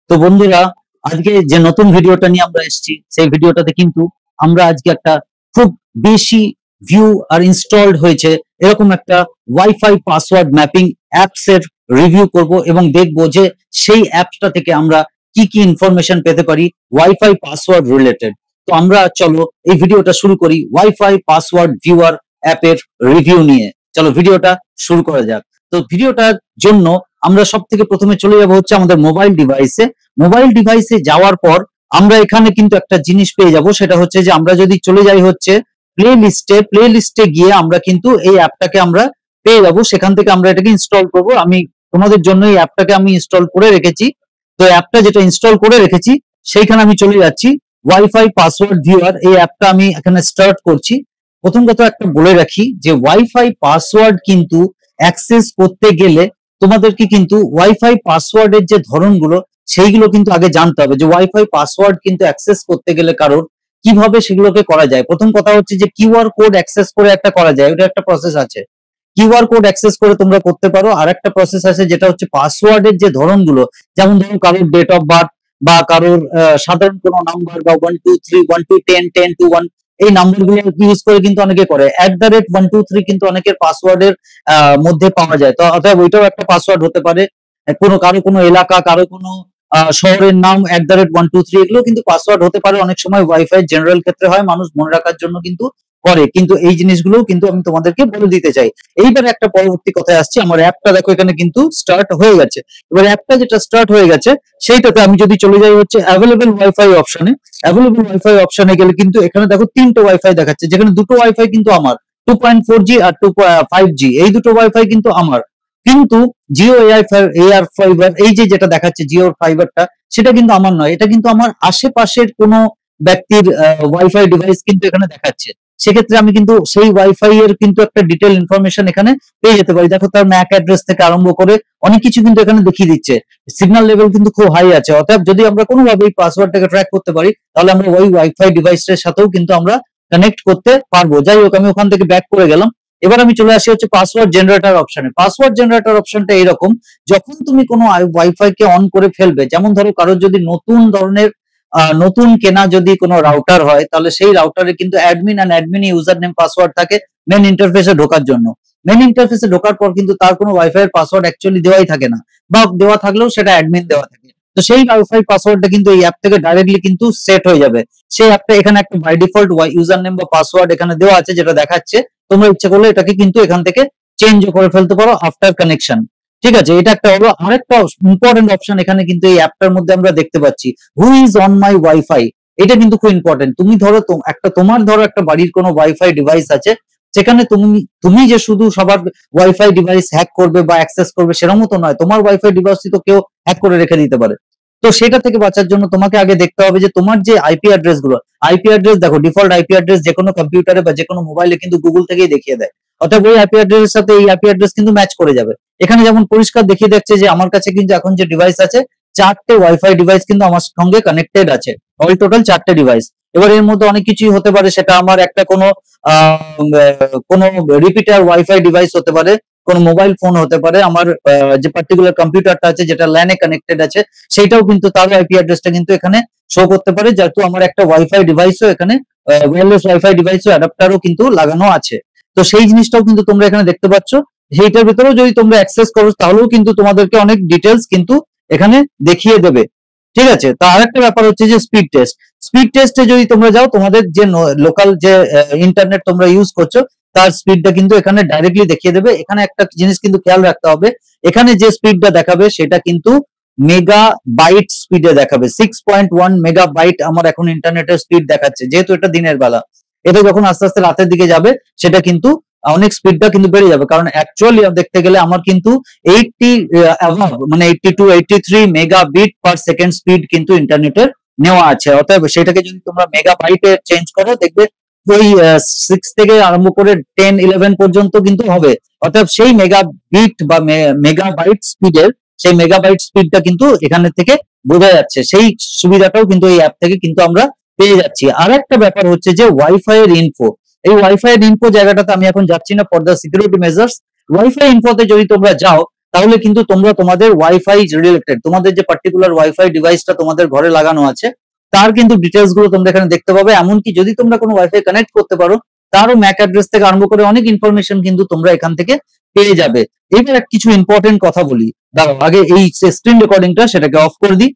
তো বন্ধুরা, আজকে যে নতুন ভিডিওটা নিয়ে আমরা এসেছি সেই ভিডিওটাতে কিন্তু আমরা আজকে একটা খুব বেশি ভিউ আর ইনস্টলড হয়েছে এরকম একটা ওয়াইফাই পাসওয়ার্ড ম্যাপিং অ্যাপস এর রিভিউ করব এবং দেখব যে সেই অ্যাপসটা থেকে আমরা কি কি ইনফরমেশন পেতে পারি ওয়াইফাই পাসওয়ার্ড রিলেটেড। তো আমরা চলো এই ভিডিওটা শুরু করি ওয়াইফাই পাসওয়ার্ড ভিউয়ার অ্যাপের রিভিউ নিয়ে। চলো ভিডিওটা শুরু করা যাক। তো ভিডিওটার জন্য আমরা সব থেকে প্রথমে চলে যাব হচ্ছে আমাদের মোবাইল ডিভাইসে যাওয়ার পর আমরা এখানে কিন্তু একটা জিনিস পেয়ে যাব, সেটা হচ্ছে যে আমরা যদি চলে যাই হচ্ছে প্লে লিস্টে গিয়ে আমরা কিন্তু এই অ্যাপটাকে আমরা পেয়ে যাব, সেখান থেকে আমরা এটাকে ইনস্টল করব। আমি তোমাদের জন্য এই অ্যাপটাকে আমি ইনস্টল করে রেখেছি। তো অ্যাপটা যেটা ইনস্টল করে রেখেছি সেইখানে আমি চলে যাচ্ছি ওয়াইফাই পাসওয়ার্ড ভিউয়ার, এই অ্যাপটা আমি এখানে স্টার্ট করছি। প্রথম কথা একটা বলে রাখি যে ওয়াইফাই পাসওয়ার্ড কিন্তু অ্যাক্সেস করতে গেলে তোমাদেরকে কিন্তু ওয়াইফাই পাসওয়ার্ডের যে ধরনগুলো সেইগুলো কিন্তু আগে জানতে হবে, যে ওয়াইফাই পাসওয়ার্ড কিন্তু অ্যাক্সেস করতে গেলে কারোর কিভাবে সেগুলোকে করা যায়। প্রথম কথা হচ্ছে যে কিউআর কোড অ্যাক্সেস করে একটা করা যায়, ওটা একটা প্রসেস আছে। কিউআর কোড অ্যাক্সেস করে তোমরা করতে পারো। আর একটা প্রসেস আছে যেটা হচ্ছে পাসওয়ার্ডের যে ধরনগুলো, যেমন ধরো কারোর ডেট অফ বার্থ বা কারোর সাধারণ কোনো নাম্বার বা 1 2 3 1 2 10 10 2 1 এই নাম্বারগুলো ইউজ করে কিন্তু অনেকে করে। @123 কিন্তু অনেকের পাসওয়ার্ডের মধ্যে পাওয়া যায়। তো অতএব ওইটাও একটা পাসওয়ার্ড হতে পারে। কারো কোনো এলাকা, কারো কোনো শহরের নাম @123 এগুলো কিন্তু পাসওয়ার্ড হতে পারে। অনেক সময় ওয়াইফাই জেনারেল ক্ষেত্রে হয়, মানুষ মনে রাখার জন্য কিন্তু করে, কিন্তু এই জিনিসগুলো কিন্তু আমি তোমাদেরকে বলে দিতে চাই। এইবার একটা পরবর্তী কথায় আসছি। আমার অ্যাপটা দেখো এখানে কিন্তু স্টার্ট হয়ে গেছে। এবার অ্যাপটা যেটা স্টার্ট হয়ে গেছে সেইটাতে আমি যদি চলে যাই হচ্ছে অ্যাভেলেবল ওয়াইফাই অপশনে গেলে কিন্তু এখানে দেখো তিনটে ওয়াইফাই দেখাচ্ছে, যেখানে দুটো ওয়াইফাই কিন্তু আমার 2.4G আর 5G, এই দুটো ওয়াইফাই কিন্তু আমার। কিন্তু জিও এয়ার ফাইবার এই যে যেটা দেখাচ্ছে জিওর ফাইবারটা, সেটা কিন্তু আমার নয়, এটা কিন্তু আমার আশেপাশের কোনো ব্যক্তির ওয়াইফাই ডিভাইস কিন্তু এখানে দেখাচ্ছে। সেক্ষেত্রে আমি কিন্তু সেই ওয়াইফাই এর কিন্তু একটা ডিটেল ইনফরমেশন এখানে পেয়ে যেতে পারি। দেখো তার ম্যাক অ্যাড্রেস থেকে আরম্ভ করে অনেক কিছু কিন্তু এখানে দেখিয়ে দিচ্ছে। সিগন্যাল লেভেল কিন্তু খুব হাই আছে। অতএব যদি আমরা কোনোভাবে এই পাসওয়ার্ডটাকে ট্র্যাক করতে পারি তাহলে আমরা ওই ওয়াইফাই ডিভাইসের সাথেও কিন্তু আমরা কানেক্ট করতে পারবো। যাই হোক, আমি ওখান থেকে ব্যাক করে গেলাম। এবার আমি চলে আসি হচ্ছে পাসওয়ার্ড জেনারেটর অপশনে। পাসওয়ার্ড জেনারেটর অপশনটা এরকম, যখন তুমি কোনো ওয়াইফাই কে অন করে ফেলবে, যেমন ধরো কারোর যদি নতুন কেনা যদি কোনো রাউটার হয়, তাহলে সেই রাউটারে কিন্তু অ্যাডমিন ইউজার নেম পাসওয়ার্ড থাকে মেন ইন্টারফেসে ঢোকার জন্য। মেন ইন্টারফেসে ঢোকার পর কিন্তু তার কোনো ওয়াইফাই এর পাসওয়ার্ড অ্যাকচুয়ালি দেওয়াই থাকে না, বা দেওয়া থাকলেও সেটা অ্যাডমিন দেওয়া থাকে। তো সেই ওয়াইফাই পাসওয়ার্ডটা কিন্তু এই অ্যাপ থেকে ডাইরেক্টলি কিন্তু সেট হয়ে যাবে। সেই অ্যাপটা এখানে একটা বাই ডিফল্ট ইউজার নেম বা পাসওয়ার্ড এখানে দেওয়া আছে, যেটা দেখাচ্ছে। তোমরা ইচ্ছে করলে এটাকে কিন্তু এখান থেকে চেঞ্জ করে ফেলতে পারো আফটার কানেকশন। ঠিক আছে, এটা একটা হলো। আরেকটা ইম্পর্টেন্ট অপশন এখানে কিন্তু এই অ্যাপটার মধ্যে আমরা দেখতে পাচ্ছি, who is on my wifi. এটা কিন্তু খুব ইম্পর্টেন্ট। তুমি ধরো তোমার একটা বাড়ির কোনো ওয়াইফাই ডিভাইস আছে, সেখানে তুমি যে শুধু সবার ওয়াইফাই ডিভাইস হ্যাক করবে বা অ্যাক্সেস করবে সেরকম তো নয়, তোমার ওয়াইফাই ডিভাইস তো কেউ হ্যাক করে রেখে দিতে পারে। তো সেটা থেকে বাঁচার জন্য তোমাকে আগে দেখতে হবে যে তোমার যে আইপি অ্যাড্রেস দেখো, ডিফল্ট আইপি অ্যাড্রেস যে কোনো কম্পিউটারে বা যে কোনো মোবাইলে কিন্তু গুগল থেকেই দেখিয়ে দেয়। অর্থাৎ ওই আইপি অ্যাড্রেসের সাথে এই আইপি অ্যাড্রেস কিন্তু ম্যাচ করে যাবে। এখানে যেমন পরিষ্কার দেখিয়ে দিচ্ছে যে আমার কাছে কিন্তু এখন যে ডিভাইস আছে, 4টে ওয়াইফাই ডিভাইস কিন্তু আমার সঙ্গে কানেক্টেড আছে। অল টোটাল 4টে ডিভাইস। এবার এর মধ্যে অনেক কিছুই হতে পারে, সেটা আমার একটা কোনো রিপিটার ওয়াইফাই ডিভাইস হতে পারে, কোনো মোবাইল ফোন হতে পারে, আমার যে পার্টিকুলার কম্পিউটারটা আছে যেটা ল্যানে কানেক্টেড আছে সেইটাও কিন্তু তার আইপি অ্যাড্রেসটা কিন্তু এখানে শো করতে পারে, যেহেতু আমার একটা ওয়াইফাই ডিভাইসও এখানে ওয়্যারলেস ওয়াইফাই ডিভাইসও অ্যাডাপ্টারও কিন্তু লাগানো আছে। তো সেই জিনিসটাও কিন্তু তোমরা এখানে দেখতে পাচ্ছ। সেইটার ভিতরেও যদি তোমরা অ্যাক্সেস করো তাহলেও কিন্তু তোমাদেরকে অনেক ডিটেলস কিন্তু এখানে দেখিয়ে দেবে। ঠিক আছে, তো আরেকটা ব্যাপার হচ্ছে যে স্পিড টেস্টে যদি তোমরা যাও, তোমাদের যে লোকাল যে ইন্টারনেট তোমরা ইউজ করছো তার স্পিডটা কিন্তু এখানে ডাইরেক্টলি দেখিয়ে দেবে। এখানে একটা জিনিস কিন্তু খেয়াল রাখতে হবে, এখানে যে স্পিডটা দেখাবে সেটা কিন্তু মেগাবাইট স্পিডে দেখাবে। 6.1 মেগাবাইট আমার এখন ইন্টারনেটের স্পিড দেখাচ্ছে, যেহেতু এটা দিনের বেলা। এটা যখন আস্তে আস্তে রাতের দিকে যাবে সেটা কিন্তু অনেক স্পিডটা কিন্তু বেড়ে যাবে, কারণ অ্যাকচুয়ালি দেখতে গেলে আমার কিন্তু 80 মানে 82 83 মেগাবিট পার সেকেন্ড স্পিড কিন্তু ইন্টারনেটের নেওয়া আছে। অতএব সেটাকে যদি তোমরা মেগাবাইটে চেঞ্জ করো, দেখবে ওই 6 থেকে আরম্ভ করে 10 11 পর্যন্ত কিন্তু হবে। অতএব সেই মেগাবিট বা মেগাবাইট স্পিডটা কিন্তু এখানে থেকে বোঝা যাচ্ছে। সেই সুবিধাটাও কিন্তু এই অ্যাপ থেকে কিন্তু আমরা পেয়ে যাচ্ছি। আর একটা ব্যাপার হচ্ছে যে ওয়াইফাই এর ইনফো। এই ওয়াইফাই এর ইনফো জায়গাটাতে আমি এখন যাচ্ছি না for the security measures. Wifi ইনফোতে যদি তোমরা যাও তাহলে কিন্তু তোমরা তোমাদের ওয়াইফাই রিলেটেড তোমাদের যে পার্টিকুলার ওয়াইফাই ডিভাইসটা তোমাদের ঘরে লাগানো আছে তার কিন্তু ডিটেলস গুলো তোমরা এখানে দেখতে পাবে। এমনকি যদি তোমরা কোনো ওয়াইফাই কানেক্ট করতে পারো তারও ম্যাক অ্যাড্রেস থেকে আরম্ভ করে অনেক ইনফরমেশন কিন্তু তোমরা এখান থেকে পেয়ে যাবে। এবার কিছু ইম্পর্টেন্ট কথা বলি, দাঁড়াও আগে এই স্ক্রিন রেকর্ডিংটা সেটাকে অফ করে দিই।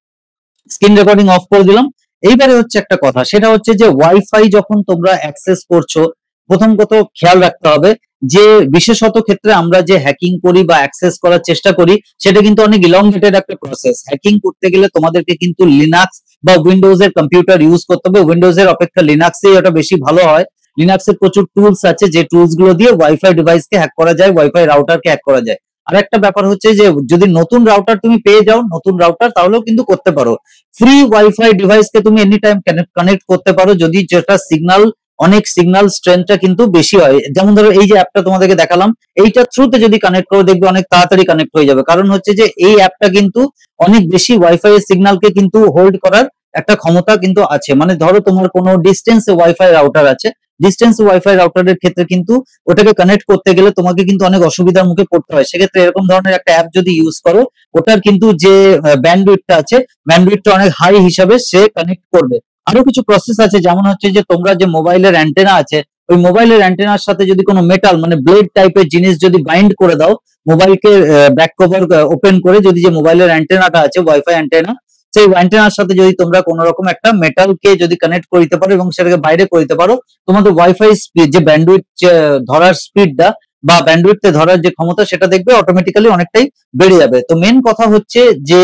স্ক্রিন রেকর্ডিং অফ করে দিলাম। এইবারে হচ্ছে একটা কথা, সেটা হচ্ছে যে ওয়াইফাই যখন তোমরা অ্যাক্সেস করছো প্রথম কথা খেয়াল রাখতে হবে যে বিশেষত ক্ষেত্রে আমরা যে হ্যাকিং করি বা অ্যাক্সেস করার চেষ্টা করি সেটা কিন্তু অনেক ইলংগেটেড একটা প্রসেস। হ্যাকিং করতে গেলে তোমাদেরকে কিন্তু লিনাক্স বা উইন্ডোজ এর কম্পিউটার ইউজ করতে হবে। উইন্ডোজ এর অপেক্ষা লিনাক্সে ওটা বেশি ভালো হয়। লিনাক্স এর প্রচুর টুলস আছে যে টুলস গুলো দিয়ে ওয়াইফাই ডিভাইসকে হ্যাক করা যায়, ওয়াইফাই রাউটারকে হ্যাক করা যায়। আর একটা ব্যাপার হচ্ছে যে যদি নতুন রাউটার তুমি পেয়ে যাও, নতুন রাউটার, তাহলেও কিন্তু করতে পারো। ফ্রি ওয়াইফাই ডিভাইসকে তুমি এনি টাইম কানেক্ট করতে পারো যদি যেটা সিগন্যাল অনেক সিগন্যাল স্ট্রেংথটা কিন্তু বেশি হয়। যেমন ধরো এই যে অ্যাপটা তোমাদেরকে দেখালাম, এইটা থ্রুতে যদি কানেক্ট করো দেখবে অনেক তাড়াতাড়ি কানেক্ট হয়ে যাবে। কারণ হচ্ছে যে এই অ্যাপটা কিন্তু অনেক বেশি ওয়াইফাই এর সিগন্যালকে কিন্তু হোল্ড করার একটা ক্ষমতা কিন্তু আছে। মানে ধরো তোমার কোনো ডিস্টেন্সে ওয়াইফাই রাউটার আছে, ডিস্টেন্স ওয়াইফাই রাউটারের ক্ষেত্রে কিন্তু ওটাকে কানেক্ট করতে গেলে তোমাকে কিন্তু অনেক অসুবিধার মুখে পড়তে হয়। সেক্ষেত্রে এরকম ধরনের একটা অ্যাপ যদি ইউজ করো, ওটার কিন্তু যে ব্যান্ডউইথটা আছে, ব্যান্ডউইথটা অনেক হাই হিসাবে সে কানেক্ট করবে। আরো কিছু প্রসেস আছে, যেমন হচ্ছে যে তোমরা যে মোবাইলের অ্যান্টেনা আছে, ওই মোবাইলের অ্যান্টেনার সাথে যদি কোনো মেটাল মানে ব্লেড টাইপের জিনিস যদি বাইন্ড করে দাও, মোবাইলকে ব্যাক কভার ওপেন করে যদি যে মোবাইলের অ্যান্টেনাটা আছে ওয়াইফাই অ্যান্টেনা, সেই অ্যান্টেনার সাথে যদি তোমরা কোন রকম একটা মেটালকে যদি কানেক্ট করতে পারো এবং সেটাকে বাইরে করতে পারো, তোমাদের ওয়াইফাই স্পিড যে ব্যান্ডউইথ ধরার স্পিডটা বা ব্যান্ডউইথে ধরার যে ক্ষমতা সেটা দেখবে অটোমেটিক্যালি অনেকটাই বেড়ে যাবে। তো মেন কথা হচ্ছে যে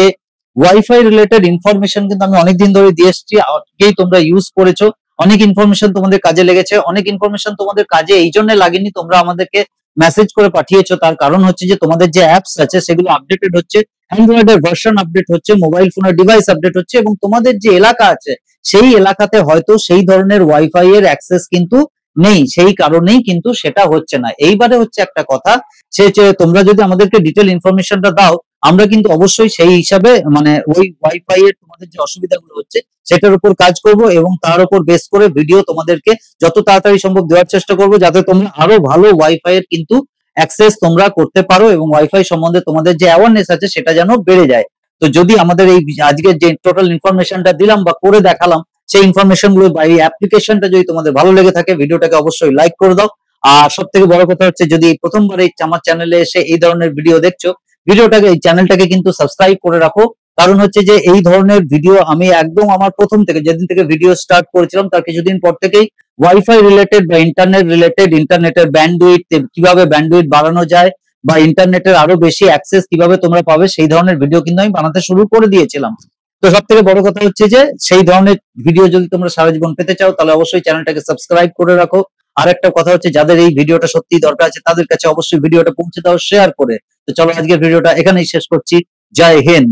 ওয়াইফাই রিলেটেড ইনফরমেশন কিন্তু আমি অনেকদিন ধরে দিয়ে এসেছি, আগেই তোমরা ইউজ করেছো, অনেক ইনফরমেশন তোমাদের কাজে লেগেছে। অনেক ইনফরমেশন তোমাদের কাজে এই জন্য লাগেনি, তোমরা আমাদেরকে মেসেজ করে পাঠিয়েছো। তার কারণ হচ্ছে যে তোমাদের যে অ্যাপস আছে সেগুলো আপডেটেড হচ্ছে, অ্যান্ড্রয়েডের ভার্সন আপডেট হচ্ছে, মোবাইল ফোনের ডিভাইস আপডেট হচ্ছে, এবং তোমাদের যে এলাকা আছে সেই এলাকাতে হয়তো সেই ধরনের ওয়াইফাই এর অ্যাক্সেস কিন্তু নেই, সেই কারণেই কিন্তু সেটা হচ্ছে না। এইবারে হচ্ছে একটা কথা, সে তোমরা যদি আমাদেরকে ডিটেল ইনফরমেশনটা দাও, আমরা কিন্তু অবশ্যই সেই হিসাবে মানে ওই ওয়াইফাই এর তোমাদের যে অসুবিধাগুলো হচ্ছে সেটার উপর কাজ করব এবং তার উপর বেস করে ভিডিও তোমাদেরকে যত তাড়াতাড়ি সম্ভব দেওয়ার চেষ্টা করব, যাতে তোমরা আরো ভালো ওয়াইফাই এর কিন্তু অ্যাক্সেস তোমরা করতে পারো এবং ওয়াইফাই সম্বন্ধে তোমাদের যে অ্যাওয়ারনেস আছে সেটা যেন বেড়ে যায়। তো যদি আমাদের এই আজকে যে টোটাল ইনফরমেশনটা দিলাম বা করে দেখালাম, সেই ইনফরমেশন গুলো বা এই অ্যাপ্লিকেশনটা যদি তোমাদের ভালো লেগে থাকে, ভিডিওটাকে অবশ্যই লাইক করে দাও। আর সব থেকে বড় কথা হচ্ছে যদি প্রথমবার এই আমার চ্যানেলে এসে এই ধরনের ভিডিও দেখছো, ভিডিওটাকে এই চ্যানেলটাকে কিন্তু সাবস্ক্রাইব করে রাখো। কারণ হচ্ছে যে এই ধরনের ভিডিও আমি একদম আমার প্রথম থেকে যেদিন থেকে ভিডিও স্টার্ট করেছিলাম তার কিছুদিন পর থেকেই ওয়াইফাই রিলেটেড বা ইন্টারনেট রিলেটেড, ইন্টারনেটের ব্যান্ডউইথ কিভাবে ব্যান্ডউইথ বাড়ানো যায় বা ইন্টারনেটের আরো বেশি অ্যাক্সেস কিভাবে তোমরা পাবে, সেই ধরনের ভিডিও কিন্তু আমি বানাতে শুরু করে দিয়েছিলাম। তো সব থেকে বড় কথা হচ্ছে যে সেই ধরনের ভিডিও যদি তোমরা সারা জীবন পেতে চাও তাহলে অবশ্যই চ্যানেলটাকে সাবস্ক্রাইব করে রাখো। আর একটা কথা হচ্ছে যাদের এই ভিডিওটা সত্যি দরকার আছে তাদের কাছে অবশ্যই ভিডিওটা পৌঁছে দাও শেয়ার করে। তো চলো আজকের ভিডিওটা এখানেই শেষ করছি। জয় হিন্দ।